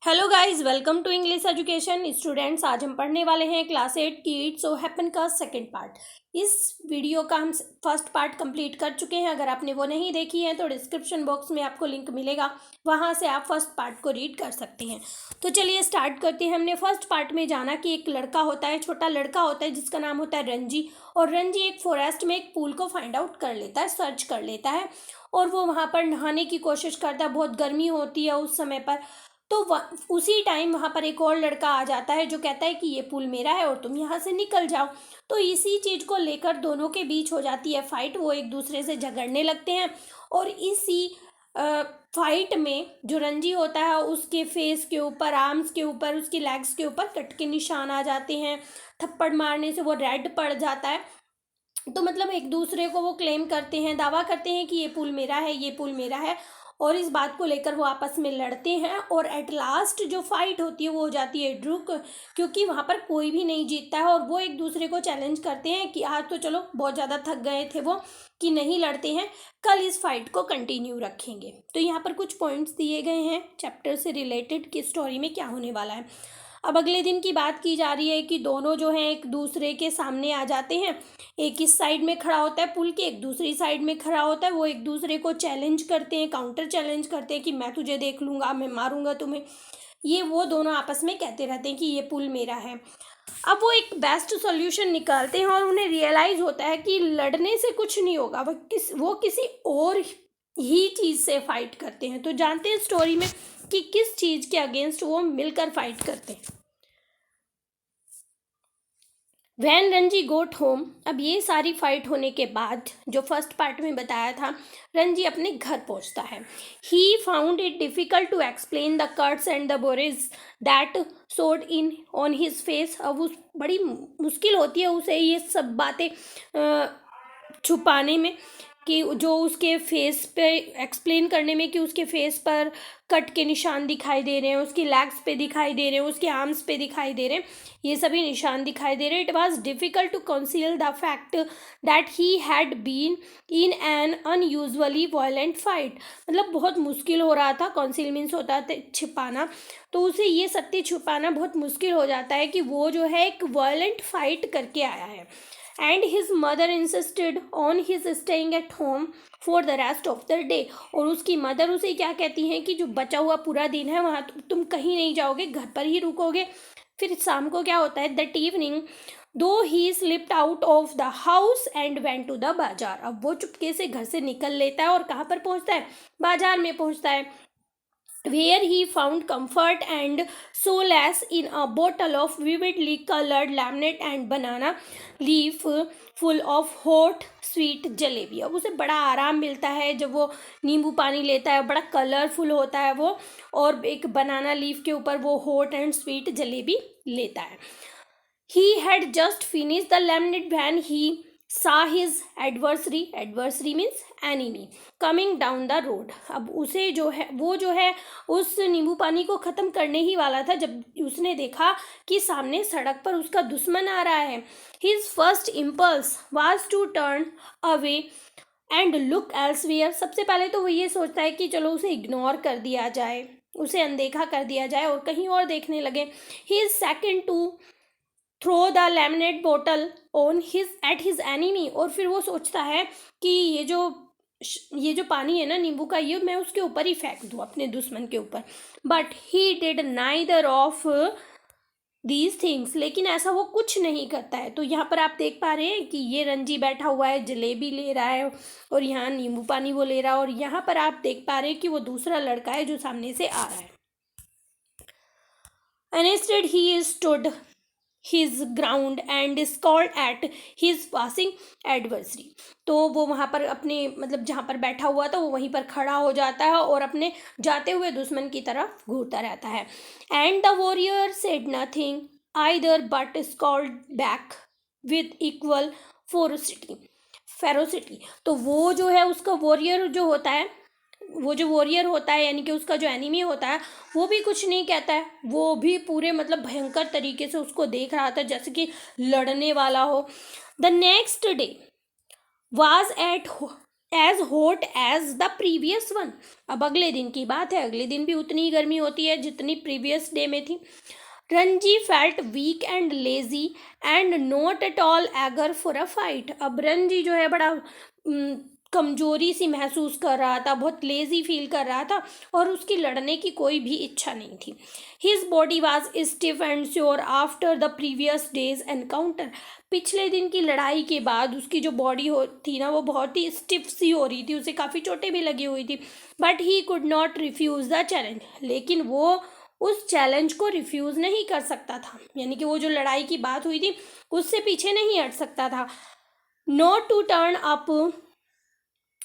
Hello guys, welcome to English education students. आज हम पढ़ने वाले हैं क्लास 8 की इट्स सो हैपन का सेकंड पार्ट। इस वीडियो का हम फर्स्ट पार्ट कंप्लीट कर चुके हैं। अगर आपने वो नहीं देखी है तो डिस्क्रिप्शन बॉक्स में आपको लिंक मिलेगा, वहां से आप फर्स्ट पार्ट को रीड कर सकते हैं। तो चलिए स्टार्ट करते हैं। हमने फर्स्ट पार्ट में जाना कि एक लड़का होता है, छोटा लड़का होता है जिसका नाम होता है रंजी, और रंजी एक फॉरेस्ट में एक पूल को फाइंड आउट कर लेता है, सर्च कर लेता है, और वो वहाँ पर नहाने की कोशिश करता है। बहुत गर्मी होती है उस समय पर, तो उसी टाइम वहाँ पर एक और लड़का आ जाता है जो कहता है कि ये पुल मेरा है और तुम यहाँ से निकल जाओ। तो इसी चीज़ को लेकर दोनों के बीच हो जाती है फाइट। वो एक दूसरे से झगड़ने लगते हैं, और इसी फाइट में जो रंजी होता है उसके फेस के ऊपर, आर्म्स के ऊपर, उसकी लेग्स के ऊपर कट के निशान आ जाते हैं। थप्पड़ मारने से वो रेड पड़ जाता है। तो मतलब एक दूसरे को वो क्लेम करते हैं, दावा करते हैं कि ये पुल मेरा है, ये पुल मेरा है, और इस बात को लेकर वो आपस में लड़ते हैं। और एट लास्ट जो फाइट होती है वो हो जाती है ड्रू, क्योंकि वहाँ पर कोई भी नहीं जीतता है। और वो एक दूसरे को चैलेंज करते हैं कि आज तो चलो बहुत ज़्यादा थक गए थे वो, कि नहीं लड़ते हैं, कल इस फाइट को कंटिन्यू रखेंगे। तो यहाँ पर कुछ पॉइंट्स दिए गए हैं चैप्टर से रिलेटेड कि स्टोरी में क्या होने वाला है। अब अगले दिन की बात की जा रही है कि दोनों जो हैं एक दूसरे के सामने आ जाते हैं। एक इस साइड में खड़ा होता है पुल के, एक दूसरी साइड में खड़ा होता है। वो एक दूसरे को चैलेंज करते हैं, काउंटर चैलेंज करते हैं कि मैं तुझे देख लूँगा, मैं मारूंगा तुम्हें। ये वो दोनों आपस में कहते रहते हैं कि ये पुल मेरा है। अब वो एक बेस्ट सॉल्यूशन निकालते हैं और उन्हें रियलाइज़ होता है कि लड़ने से कुछ नहीं होगा, वो किसी और ही चीज़ से फाइट करते हैं। तो जानते हैं स्टोरी में कि किस चीज़ के अगेंस्ट वो मिलकर फाइट करते हैं। वैन रंजी गोट होम। अब ये सारी फाइट होने के बाद, जो फर्स्ट पार्ट में बताया था, रंजी अपने घर पहुंचता है। He found it difficult to explain the cuts and the bruises that showed in on his face. अब उस बड़ी मुश्किल होती है उसे ये सब बातें छुपाने में, कि जो उसके फेस पे एक्सप्लेन करने में, कि उसके फेस पर कट के निशान दिखाई दे रहे हैं, उसकी लेग्स पे दिखाई दे रहे हैं, उसके आर्म्स पे दिखाई दे रहे हैं, ये सभी निशान दिखाई दे रहे हैं। It was difficult to conceal the fact that he had been in an unusually violent fight. मतलब बहुत मुश्किल हो रहा था, कंसील मीन्स होता है छिपाना, तो उसे ये सत्य छुपाना बहुत मुश्किल हो जाता है कि वो जो है एक वायलेंट फाइट करके आया है। And his mother insisted on his staying at home for the rest of the day. और उसकी मदर उसे क्या कहती हैं कि जो बचा हुआ पूरा दिन है वहाँ तुम कहीं नहीं जाओगे, घर पर ही रुकोगे। फिर शाम को क्या होता है, that evening though he slipped out of the house and went to the bazaar. अब वो चुपके से घर से निकल लेता है और कहाँ पर पहुँचता है, बाजार में पहुँचता है, where he found comfort and solace in a bottle of vividly colored lemonade and banana leaf full of hot sweet jalebi. अब उसे बड़ा आराम मिलता है जब वो नींबू पानी लेता है, बड़ा कलरफुल होता है वो, और एक बनाना लीफ के ऊपर वो हॉट एंड स्वीट जलेबी लेता है। He had just finished the lemonade when he saw his adversary means enemy coming down the road। अब उसे जो है वो जो है उस नींबू पानी को ख़त्म करने ही वाला था जब उसने देखा कि सामने सड़क पर उसका दुश्मन आ रहा है। His first impulse was to turn away and look elsewhere. सबसे पहले तो वो ये सोचता है कि चलो उसे इग्नोर कर दिया जाए, उसे अनदेखा कर दिया जाए और कहीं और देखने लगे। He is second to throw the lemonade bottle on his at his enemy. और फिर वो सोचता है कि ये जो पानी है ना नींबू का, ये मैं उसके ऊपर ही फेंक दूँ, अपने दुश्मन के ऊपर। But he did neither of these things. लेकिन ऐसा वो कुछ नहीं करता है। तो यहाँ पर आप देख पा रहे हैं कि ये रंजी बैठा हुआ है, जलेबी ले रहा है, और यहाँ नींबू पानी वो ले रहा है, और यहाँ पर आप देख पा रहे हैं कि वो दूसरा लड़का है जो सामने से आ रहा है। Instead he stood his ground and scowled at his passing adversary। तो वो वहाँ पर अपने मतलब जहाँ पर बैठा हुआ था वो वहीं पर खड़ा हो जाता है और अपने जाते हुए दुश्मन की तरफ घूरता रहता है। And the warrior said nothing either but scowled back with equal ferocity. तो वो जो है उसका वॉरियर जो होता है, वो जो वॉरियर होता है यानी कि उसका जो एनिमी होता है, वो भी कुछ नहीं कहता है, वो भी पूरे मतलब भयंकर तरीके से उसको देख रहा था जैसे कि लड़ने वाला हो। The next day was as hot as the previous one. अब अगले दिन की बात है, अगले दिन भी उतनी ही गर्मी होती है जितनी प्रीवियस डे में थी। Ranji felt weak and lazy and not at all eager for a fight. अब रंजी जो है बड़ा कमजोरी सी महसूस कर रहा था, बहुत लेजी फील कर रहा था और उसकी लड़ने की कोई भी इच्छा नहीं थी। His body was stiff and sure after the previous days encounter. पिछले दिन की लड़ाई के बाद उसकी जो बॉडी हो थी ना, वो बहुत ही स्टिफ सी हो रही थी, उसे काफ़ी चोटें भी लगी हुई थी। But he could not refuse the challenge, लेकिन वो उस चैलेंज को रिफ्यूज़ नहीं कर सकता था, यानी कि वो जो लड़ाई की बात हुई थी उससे पीछे नहीं हट सकता था। Not to turn up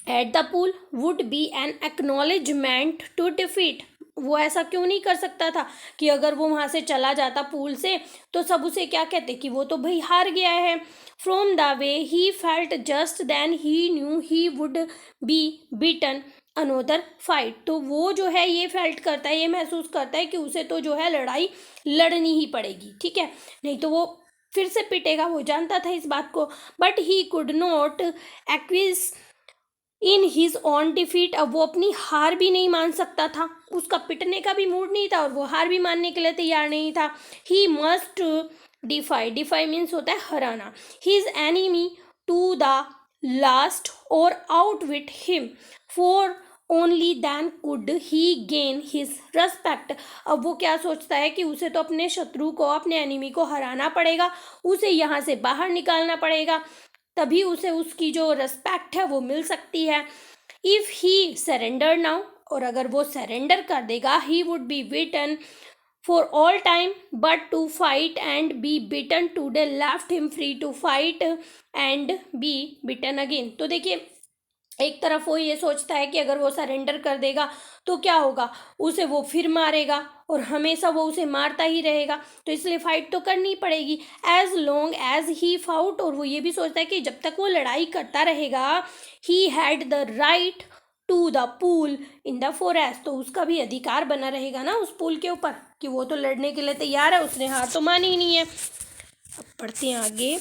at the pool would be an acknowledgement to defeat. वो ऐसा क्यों नहीं कर सकता था कि अगर वो वहाँ से चला जाता पूल से तो सब उसे क्या कहते कि वो तो भाई हार गया है। From the way he felt just then he knew he would be beaten another fight. तो वो जो है ये फेल्ट करता है, ये महसूस करता है कि उसे तो जो है लड़ाई लड़नी ही पड़ेगी, ठीक है, नहीं तो वो फिर से पिटेगा, वो जानता था इस बात को। But he could not acquiesce in his own defeat. अब वो अपनी हार भी नहीं मान सकता था, उसका पिटने का भी मूड नहीं था और वो हार भी मानने के लिए तैयार नहीं था। He must defy, defy means होता है हराना, his enemy to the last और outwit him, for only then could he gain his respect. अब वो क्या सोचता है कि उसे तो अपने शत्रु को, अपने एनिमी को हराना पड़ेगा, उसे यहाँ से बाहर निकालना पड़ेगा, तभी उसे उसकी जो रेस्पेक्ट है वो मिल सकती है। इफ़ ही सरेंडर नाउ, और अगर वो सरेंडर कर देगा, he would be beaten for all time, but to fight and be beaten today left him free to fight and be beaten again. तो देखिए, एक तरफ वो ये सोचता है कि अगर वो सरेंडर कर देगा तो क्या होगा, उसे वो फिर मारेगा और हमेशा वो उसे मारता ही रहेगा, तो इसलिए फाइट तो करनी पड़ेगी as long as he fought. और वो ये भी सोचता है कि जब तक वो लड़ाई करता रहेगा, he had the right to the pool in the forest, तो उसका भी अधिकार बना रहेगा ना उस पूल के ऊपर कि वो तो लड़ने के लिए तैयार है, उसने हार तो मानी ही नहीं है। अब पढ़ते हैं आगे।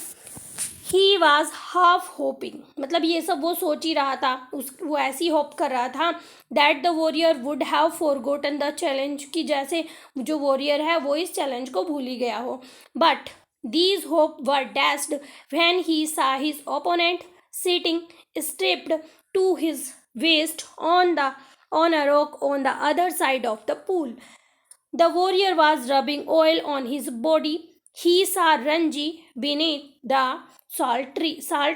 ही वॉज हाफ होपिंग, मतलब ये सब वो सोच ही रहा था, वो ऐसी होप कर रहा था that the warrior would have forgotten the challenge, कि जैसे जो वॉरियर है वो इस चैलेंज को भूल ही गया हो। But these hopes were dashed when he saw his opponent sitting stripped to his waist on a rock on the other side of the pool. The warrior was rubbing oil on his body. He saw Ranji beneath the salt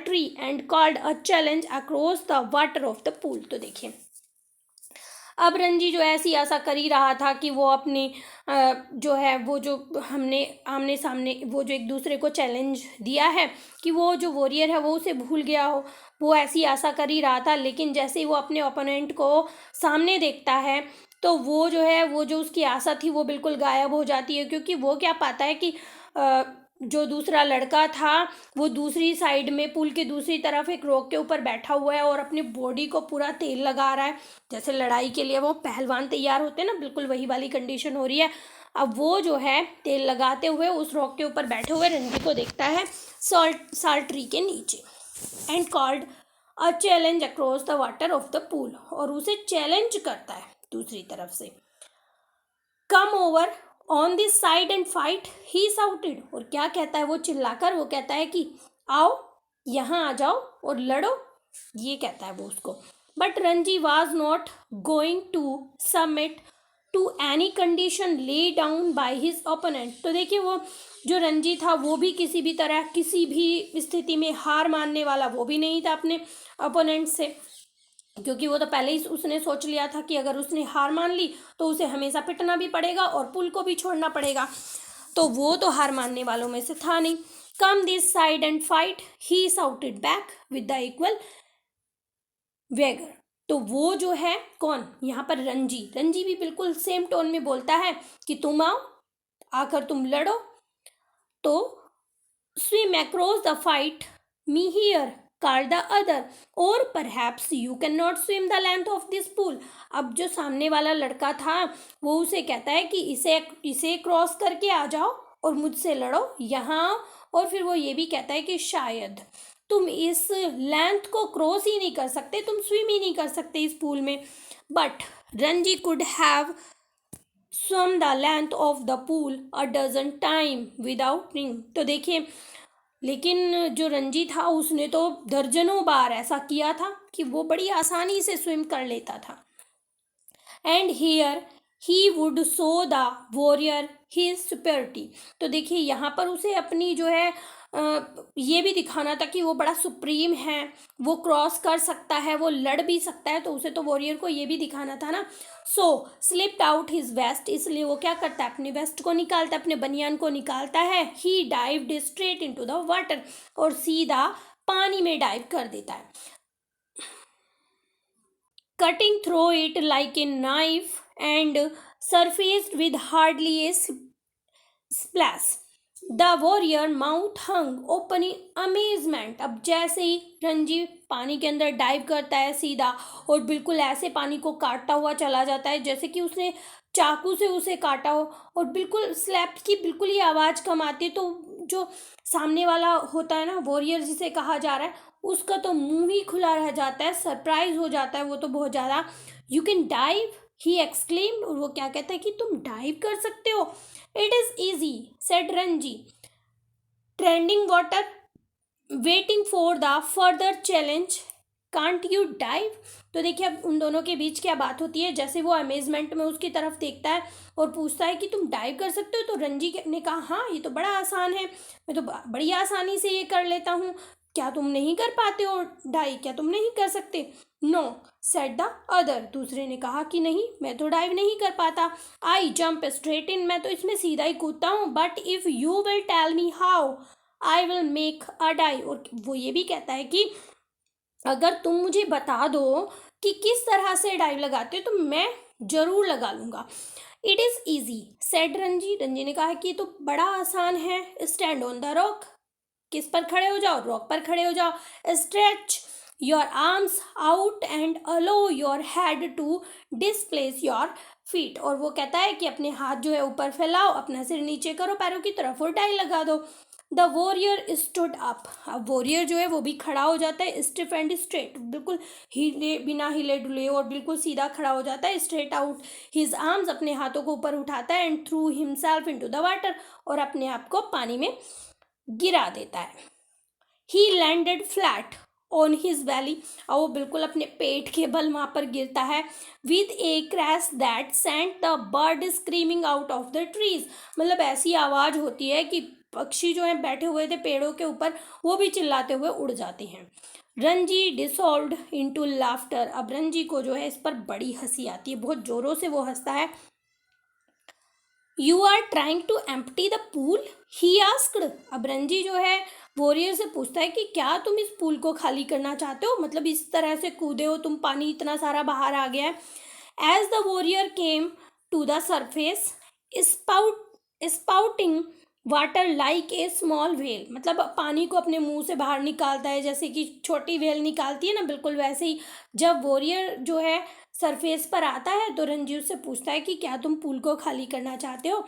tree and called a challenge across the water of the pool. तो देखिए, अब रंजी जो ऐसी आशा कर ही रहा था कि वो अपने जो है वो जो हमने आमने सामने वो जो एक दूसरे को चैलेंज दिया है कि वो जो वॉरियर है वो उसे भूल गया हो, वो ऐसी आशा कर ही रहा था। लेकिन जैसे ही वो अपने ओपोनेंट को सामने देखता है तो वो जो है वो जो उसकी आशा थी वो बिल्कुल गायब हो जाती है, क्योंकि वो क्या पाता है कि जो दूसरा लड़का था वो दूसरी साइड में पुल के दूसरी तरफ एक रॉक के ऊपर बैठा हुआ है और अपनी बॉडी को पूरा तेल लगा रहा है, जैसे लड़ाई के लिए वो पहलवान तैयार होते हैं ना, बिल्कुल वही वाली कंडीशन हो रही है। अब वो जो है तेल लगाते हुए उस रॉक के ऊपर बैठे हुए रणजी को देखता है साल्ट ट्री के नीचे and called a challenge across the water of the pool, और उसे चैलेंज करता है दूसरी तरफ से। Come over on this side and fight, he shouted, और क्या कहता है वो चिल्लाकर, वो कहता है कि आओ यहाँ आ जाओ और लड़ो, ये कहता है वो उसको। But Ranji was not going to submit to any condition laid down by his opponent. तो देखिए, वो जो रंजी था वो भी किसी भी तरह किसी भी स्थिति में हार मानने वाला वो भी नहीं था अपने ओपोनेंट से, क्योंकि वो तो पहले ही उसने सोच लिया था कि अगर उसने हार मान ली तो उसे हमेशा पिटना भी पड़ेगा और पुल को भी छोड़ना पड़ेगा, तो वो तो हार मानने वालों में से था नहीं। Come this side and fight, he shouted back with the equal vigour. तो वो जो है कौन, यहाँ पर रंजी भी बिल्कुल सेम टोन में बोलता है कि तुम आओ, आकर तुम लड़ो। तो swim across the fight me here called the other, or perhaps you cannot swim the length of this pool। अब जो सामने वाला लड़का था वो उसे कहता है कि इसे क्रॉस करके आ जाओ और मुझसे लड़ो यहाँ। और फिर वो ये भी कहता है कि शायद तुम इस लेंथ को क्रॉस ही नहीं कर सकते, तुम स्विम ही नहीं कर सकते इस पूल में। But Ranji could have swum the length of the pool a dozen time without ring। तो देखिए, लेकिन जो रणजी था उसने तो दर्जनों बार ऐसा किया था कि वो बड़ी आसानी से स्विम कर लेता था। And here he would show the warrior his superiority. तो देखिए यहाँ पर उसे अपनी जो है ये भी दिखाना था कि वो बड़ा सुप्रीम है, वो क्रॉस कर सकता है, वो लड़ भी सकता है, तो उसे तो वॉरियर को ये भी दिखाना था ना। सो स्लिप्ड आउट हिज वेस्ट, इसलिए वो क्या करता है, अपने वेस्ट को निकालता है, अपने बनियान को निकालता है। He dived straight into the water, और सीधा पानी में डाइव कर देता है। Cutting through it like a knife and surfaced with hardly a splash. The warrior mouth hung open in amazement। अब जैसे ही रणजी पानी के अंदर डाइव करता है सीधा, और बिल्कुल ऐसे पानी को काटता हुआ चला जाता है जैसे कि उसने चाकू से उसे काटा हो, और बिल्कुल स्लैप की बिल्कुल ही आवाज़ कम आती है। तो जो सामने वाला होता है ना, वॉरियर जिसे कहा जा रहा है, उसका तो मुंह ही खुला रह जाता है, सरप्राइज हो जाता है वो तो बहुत ज़्यादा। You can dive, he exclaimed. और वो क्या कहता है कि तुम डाइव कर सकते हो। It is easy said Ranji, trending water waiting for the further challenge, can't you dive. तो देखिए अब उन दोनों के बीच क्या बात होती है, जैसे वो अमेजमेंट में उसकी तरफ देखता है और पूछता है कि तुम डाइव कर सकते हो। तो रणजी ने कहा हाँ ये तो बड़ा आसान है, मैं तो बड़ी आसानी से ये कर लेता हूँ। क्या तुम नहीं कर पाते हो डाइव, क्या तुम नहीं कर सकते। नो सेड द अदर, दूसरे ने कहा कि नहीं मैं तो डाइव नहीं कर पाता। आई जंप स्ट्रेट इन, मैं तो इसमें सीधा ही कूदता हूँ। But if you will tell me how I will make a dive. और वो ये भी कहता है कि अगर तुम मुझे बता दो कि किस तरह से डाइव लगाते हो तो मैं ज़रूर लगा लूँगा। It is easy said Ranji, Ranji ने कहा कि ये तो बड़ा आसान है। स्टैंड ऑन द रॉक, किस पर खड़े हो जाओ, रॉक पर खड़े हो जाओ। Stretch your arms out and allow your head to displace your feet. और वो कहता है कि अपने हाथ जो है ऊपर फैलाओ, अपना सिर नीचे करो पैरों की तरफ, और डाइव लगा दो। द वॉरियर स्टूड अप, अब वॉरियर जो है वो भी खड़ा हो जाता है। स्टिफ एंड स्ट्रेट, बिल्कुल हिले बिना हिले डुले और बिल्कुल सीधा खड़ा हो जाता है। स्ट्रेट आउट हिज आर्म्स, अपने हाथों को ऊपर उठाता है। And through himself into the water, और अपने आप को पानी में गिरा देता है। ही landed flat on his valley, और वो बिल्कुल अपने पेट के बल वहाँ पर गिरता है। With a crash that sent the bird screaming out of the trees, मतलब ऐसी आवाज़ होती है कि पक्षी जो हैं बैठे हुए थे पेड़ों के ऊपर वो भी चिल्लाते हुए उड़ जाते हैं। रणजी डिसॉल्व्ड इनटू लाफ्टर, अब रणजी को जो है इस पर बड़ी हंसी आती है, बहुत जोरों से वो हंसता है। You are trying to empty the pool, he asked. अब रणजी जो है वॉरियर से पूछता है कि क्या तुम इस पूल को खाली करना चाहते हो, मतलब इस तरह से कूदे हो तुम, पानी इतना सारा बाहर आ गया है। As the warrior came to the surface spouting water like a small whale, मतलब पानी को अपने मुंह से बाहर निकालता है जैसे कि छोटी व्हेल निकालती है ना, बिल्कुल वैसे ही जब वॉरियर जो है सरफेस पर आता है तो रणजी से पूछता है कि क्या तुम पूल को खाली करना चाहते हो।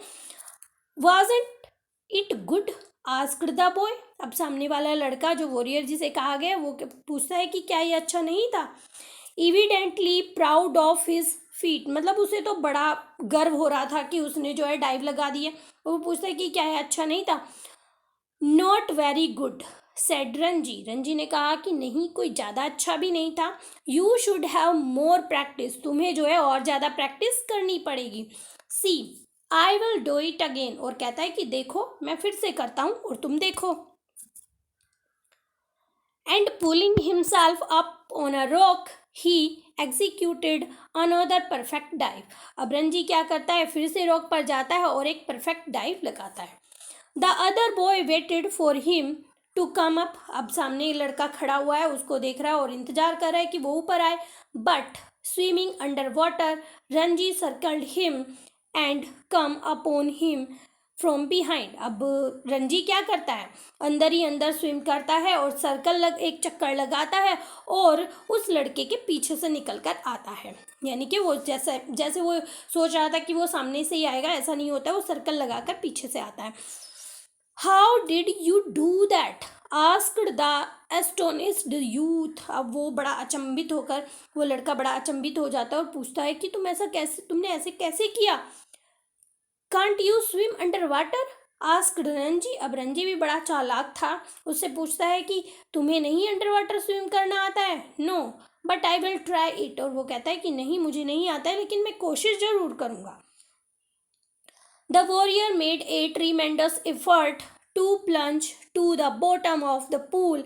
Wasn't it good asked the boy, अब सामने वाला लड़का जो वॉरियर जिसे कहा गया वो पूछता है कि क्या ये अच्छा नहीं था। इविडेंटली प्राउड ऑफ हिज फीट, मतलब उसे तो बड़ा गर्व हो रहा था कि उसने जो है डाइव लगा दी है। वो पूछता है कि क्या ये अच्छा नहीं था। Not very good said Ranji, Ranji ने कहा कि नहीं कोई ज़्यादा अच्छा भी नहीं था। You should have more practice, तुम्हें जो है और ज़्यादा प्रैक्टिस करनी पड़ेगी। See I will do it again, और कहता है कि देखो मैं फिर से करता हूँ और तुम देखो। And pulling himself up on a rock he executed another perfect dive, अब रणजी क्या करता है फिर से रॉक पर जाता है और एक परफेक्ट डाइव लगाता है। The other boy waited for him to come up, अब सामने एक लड़का खड़ा हुआ है उसको देख रहा है और इंतजार कर रहा है कि वो ऊपर आए। But swimming under water Ranji circled him and come upon him from behind, अब रणजी क्या करता है अंदर ही अंदर स्विम करता है और सर्कल एक चक्कर लगाता है और उस लड़के के पीछे से निकल कर आता है। यानी कि वो जैसे जैसे वो सोच रहा था कि वो सामने से ही आएगा, ऐसा नहीं होता है, वो सर्कल लगाकर पीछे से आता है। How did you do that asked the astonished youth. अब वो बड़ा अचंभित होकर, वो लड़का बड़ा अचंभित हो जाता है और पूछता है कि तुमने ऐसे कैसे किया। Can't you swim under water asked Ranji. अब रंजी भी बड़ा चालाक था, उससे पूछता है कि तुम्हें नहीं अंडर वाटर स्विम करना आता है। No but I will try it. और वो कहता है कि नहीं, मुझे नहीं आता है, लेकिन मैं कोशिश जरूर करूंगा। The warrior made a tremendous effort to plunge to the bottom of the pool,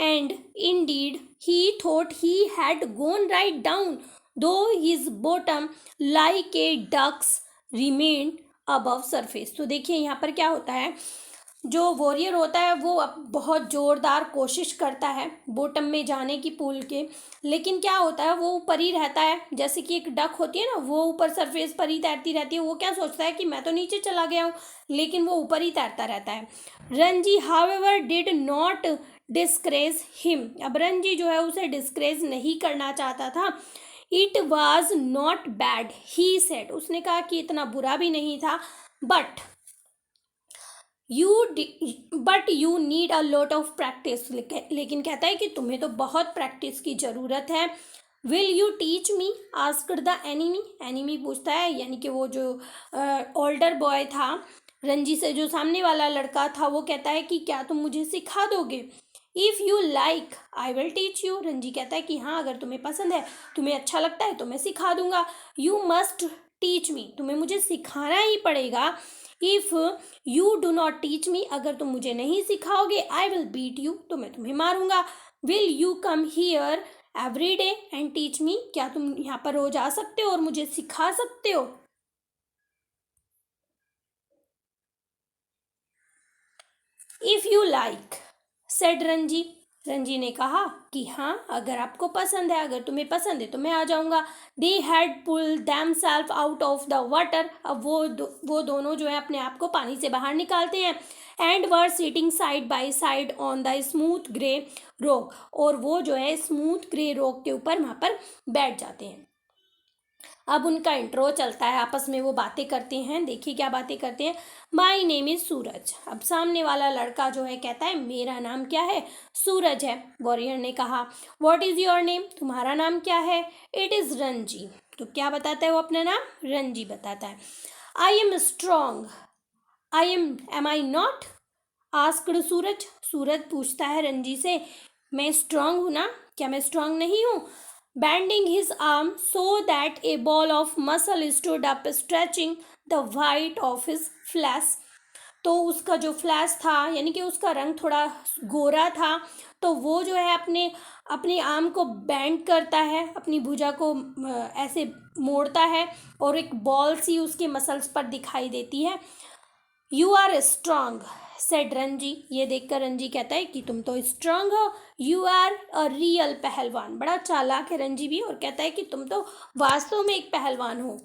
and indeed he thought he had gone right down, though his bottom, like a duck's, remained above surface। तो देखिए यहाँ पर क्या होता है, जो warrior होता है वो अब बहुत ज़ोरदार कोशिश करता है बॉटम में जाने की पूल के, लेकिन क्या होता है वो ऊपर ही रहता है। जैसे कि एक डक होती है ना, वो ऊपर सरफेस पर ही तैरती रहती है, वो क्या सोचता है कि मैं तो नीचे चला गया हूँ, लेकिन वो ऊपर ही तैरता रहता है। Ranji however did not discourage him. अब रंजी जो है उसे डिस्करेज नहीं करना चाहता था। It was not bad he said. उसने कहा कि इतना बुरा भी नहीं था, but you need a lot of practice. लेकिन कहता है कि तुम्हें तो बहुत प्रैक्टिस की ज़रूरत है। Will you teach me asked the enemy. Enemy पूछता है, यानी कि वो जो ओल्डर बॉय था रंजी से, जो सामने वाला लड़का था, वो कहता है कि क्या तुम मुझे सिखा दोगे। If you like I will teach you. Ranji कहता है कि हाँ, अगर तुम्हें पसंद है, तुम्हें अच्छा लगता है, तो मैं सिखा दूंगा। You must teach me. तुम्हें मुझे सिखाना ही पड़ेगा। If you do not teach me. अगर तुम मुझे नहीं सिखाओगे, आई विल बीट यू। तो मैं तुम्हें मारूंगा। Will you come here every day and teach me. क्या तुम यहाँ पर रोज आ सकते हो और मुझे सिखा सकते हो। If you like said Ranji. Ranji ने कहा कि हाँ, अगर आपको पसंद है, अगर तुम्हें पसंद है तो मैं आ जाऊंगा। They had pull them self out of the water. अब वो दोनों जो है अपने आप को पानी से बाहर निकालते हैं। And were sitting side by side on the smooth grey rock. और वो जो है स्मूथ ग्रे रॉक के ऊपर वहाँ पर बैठ जाते हैं। अब उनका इंट्रो चलता है, आपस में वो बातें करते हैं। देखिए क्या बातें करते हैं। माई नेम इज़ सूरज। अब सामने वाला लड़का जो है कहता है मेरा नाम क्या है, सूरज है। वॉरियर ने कहा व्हाट इज़ योर नेम। तुम्हारा नाम क्या है। It is Ranji. तो क्या बताता है वो, अपना नाम रंजी बताता है। I am strong. Am I not asked Suraj. Suraj पूछता है रंजी से, मैं स्ट्रांग हूँ ना, क्या मैं स्ट्रांग नहीं हूँ। Bending his arm so that a ball of muscle stood up, stretching the white of his flesh। तो उसका जो फ्लैश था, यानी कि उसका रंग थोड़ा गोरा था, तो वो जो है अपने अपने आर्म को बेंड करता है, अपनी भुजा को ऐसे मोड़ता है, और एक बॉल सी उसके मसल्स पर दिखाई देती है। You are strong said Ranji. ये देखकर रंजी कहता है कि तुम तो स्ट्रांग हो। यू आर अ रियल पहलवान। बड़ा चालाक है रंजी भी, और कहता है कि तुम तो वास्तव में एक पहलवान हो।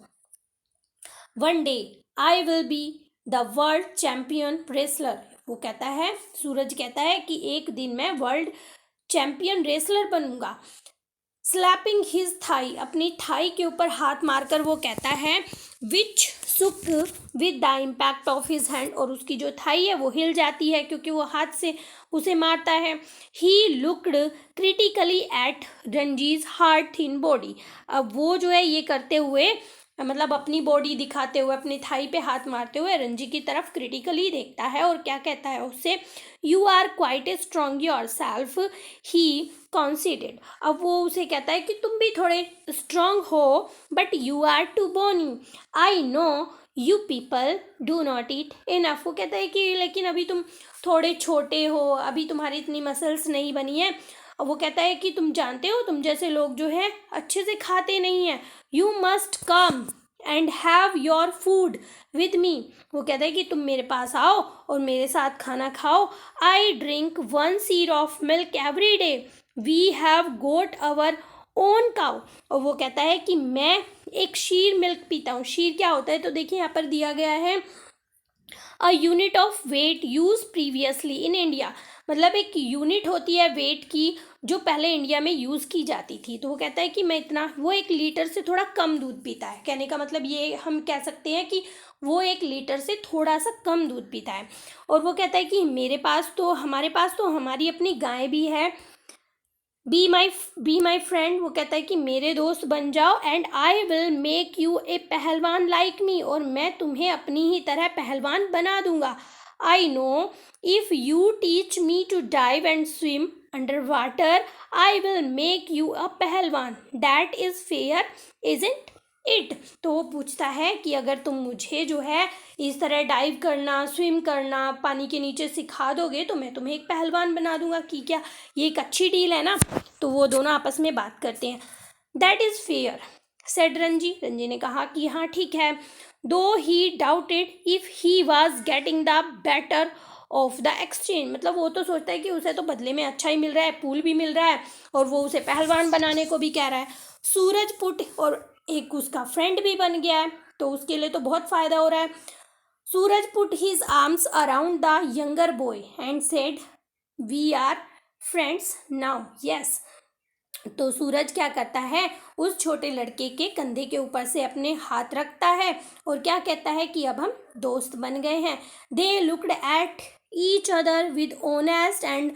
One day I will be the world champion wrestler. वो कहता है, सूरज कहता है कि एक दिन मैं वर्ल्ड चैंपियन रेसलर बनूंगा। Slapping his thigh. अपनी थाई के ऊपर हाथ मारकर वो कहता है which shook with the impact of his hand. और उसकी जो थाई है वो हिल जाती है, क्योंकि वो हाथ से उसे मारता है। He looked critically at Ranji's hard thin body. अब वो जो है ये करते हुए, मतलब अपनी बॉडी दिखाते हुए, अपनी थाई पे हाथ मारते हुए रंजी की तरफ क्रिटिकली देखता है, और क्या कहता है उससे, you are quite a strong yourself he conceded. अब वो उसे कहता है कि तुम भी थोड़े स्ट्रॉन्ग हो, but you are too bony. I know you people do not eat enough. वो कहता है कि लेकिन अभी तुम थोड़े छोटे हो, अभी तुम्हारी इतनी मसल्स नहीं बनी है। और वो कहता है कि तुम जानते हो, तुम जैसे लोग जो है अच्छे से खाते नहीं हैं। You must come and have your food with me. वो कहता है कि तुम मेरे पास आओ और मेरे साथ खाना खाओ। I drink 1 seer of milk every day. We have got our own cow. और वो कहता है कि मैं एक शीर मिल्क पीता हूँ। शीर क्या होता है, तो देखिए यहाँ पर दिया गया है a unit of weight used previously in India. मतलब एक यूनिट होती है वेट की जो पहले इंडिया में यूज़ की जाती थी। तो वो कहता है कि मैं इतना, वो 1 लीटर से थोड़ा कम दूध पीता है। कहने का मतलब ये हम कह सकते हैं कि वो 1 लीटर से थोड़ा सा कम दूध पीता है। और वो कहता है कि हमारे पास तो हमारी अपनी गाय भी है। बी माई फ्रेंड, वो कहता है कि मेरे दोस्त बन जाओ, and I will make you a pehlwan like मी, और मैं तुम्हें अपनी ही तरह पहलवान बना दूंगा। I know if you teach me to dive and swim under water, I will make you a pehlwan. That is fair isn't it. तो वो पूछता है कि अगर तुम मुझे जो है इस तरह डाइव करना, स्विम करना, पानी के नीचे सिखा दोगे तो मैं तुम्हें एक पहलवान बना दूंगा, कि क्या ये एक अच्छी डील है ना। तो वो दोनों आपस में बात करते हैं। That is fair said Ranji. Ranji ने कहा कि हाँ ठीक है। Though he doubted if he was getting the better of the exchange, मतलब वो तो सोचता है कि उसे तो बदले में अच्छा ही मिल रहा है, पूल भी मिल रहा है और वो उसे पहलवान बनाने को भी कह रहा है। सूरज पुट, और एक उसका फ्रेंड भी बन गया है, तो उसके लिए तो बहुत फ़ायदा हो रहा है। Suraj put his arms around the younger boy and said we are friends now yes. तो सूरज क्या करता है, उस छोटे लड़के के कंधे के ऊपर से अपने हाथ रखता है और क्या कहता है कि अब हम दोस्त बन गए हैं। They looked at each other with honest and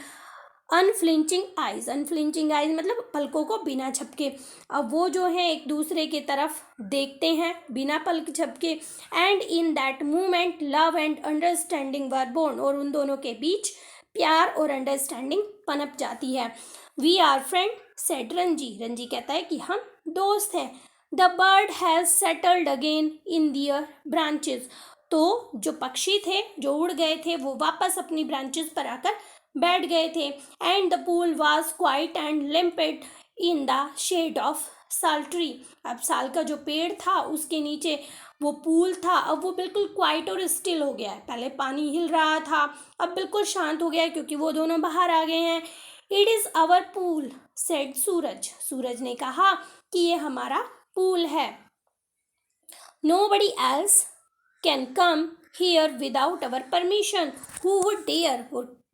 unflinching eyes मतलब पलकों को बिना झपके। अब वो जो है एक दूसरे की तरफ देखते हैं बिना पलक झपके। And in that moment love and understanding were born, और उन दोनों के बीच प्यार और अंडरस्टैंडिंग पनप जाती है। We are friend said Ranji. Ranji कहता है कि हम दोस्त हैं। The bird has settled again in their branches. तो जो पक्षी थे जो उड़ गए थे वो वापस अपनी ब्रांचेस पर आकर बैठ गए थे। And the pool was quiet and limpid in the shade of sal tree. अब साल का जो पेड़ था उसके नीचे वो पूल था, अब वो बिल्कुल क्वाइट और स्टिल हो गया है। पहले पानी हिल रहा था, अब बिल्कुल शांत हो गया है क्योंकि वो दोनों बाहर आ गए हैं। It is our pool said Suraj. Suraj ने कहा कि ये हमारा पूल है। Nobody else can come here without our permission. Who would dare?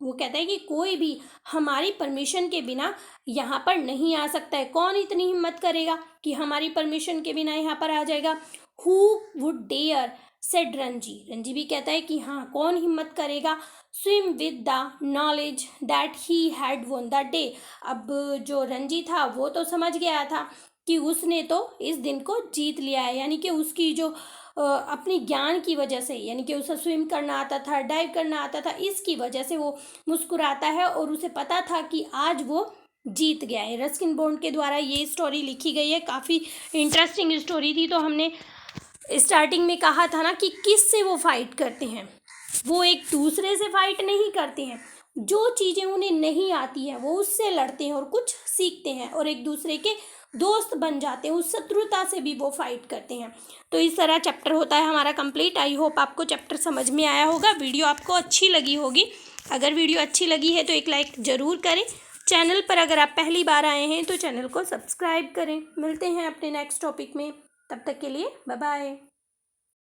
वो कहता है कि कोई भी हमारी परमिशन के बिना यहाँ पर नहीं आ सकता है। कौन इतनी हिम्मत करेगा कि हमारी परमिशन के बिना यहाँ पर आ जाएगा। Who would dare? Said Ranji. Ranji भी कहता है कि हाँ कौन हिम्मत करेगा। Swim with the knowledge that he had won the day. अब जो रंजी था वो तो समझ गया था कि उसने तो इस दिन को जीत लिया है, यानी कि उसकी जो अपनी ज्ञान की वजह से, यानी कि उसे स्विम करना आता था, डाइव करना आता था, इसकी वजह से वो मुस्कुराता है और उसे पता था कि आज वो जीत गया है। रस्किन बॉन्ड के द्वारा ये स्टोरी लिखी गई है। काफ़ी इंटरेस्टिंग स्टोरी थी। तो हमने स्टार्टिंग में कहा था ना कि किस से वो फाइट करते हैं, वो एक दूसरे से फाइट नहीं करते हैं। जो चीज़ें उन्हें नहीं आती हैं वो उससे लड़ते हैं और कुछ सीखते हैं और एक दूसरे के दोस्त बन जाते हैं। उस शत्रुता से भी वो फाइट करते हैं। तो इस तरह चैप्टर होता है हमारा कंप्लीट। आई होप आपको चैप्टर समझ में आया होगा, वीडियो आपको अच्छी लगी होगी। अगर वीडियो अच्छी लगी है तो एक लाइक ज़रूर करें। चैनल पर अगर आप पहली बार आए हैं तो चैनल को सब्सक्राइब करें। मिलते हैं अपने नेक्स्ट टॉपिक में, तब तक के लिए बाय बाय।